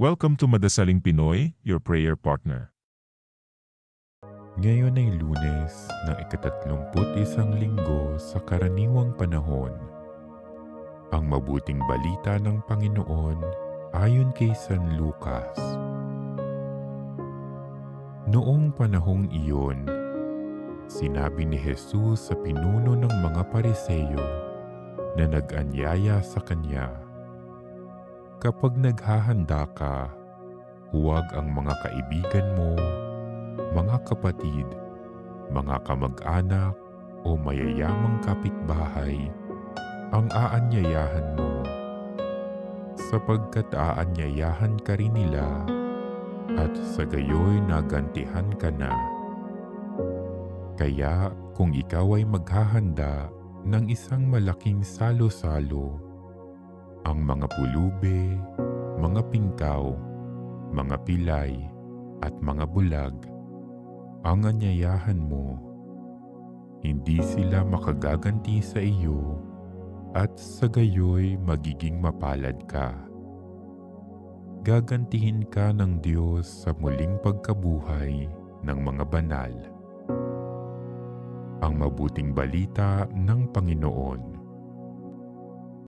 Welcome to Madasaling Pinoy, your prayer partner. Ngayon ay Lunes ng ika-31 linggo sa karaniwang panahon. Ang mabuting balita ng Panginoon ayon kay San Lucas. Noong panahong iyon, sinabi ni Jesus sa pinuno ng mga Pariseo na nag-anyaya sa kanya, "Kapag naghahanda ka, huwag ang mga kaibigan mo, mga kapatid, mga kamag-anak o mayayamang kapitbahay ang aanyayahan mo, sapagkat aanyayahan ka rin nila at sa gayoy nagantihan ka na. Kaya kung ikaw ay maghahanda ng isang malaking salo-salo, ang mga pulube, mga pingkaw, mga pilay at mga bulag, ang anyayahan mo, hindi sila makagaganti sa iyo at sa gayoy magiging mapalad ka. Gagantihin ka ng Diyos sa muling pagkabuhay ng mga banal." Ang mabuting balita ng Panginoon.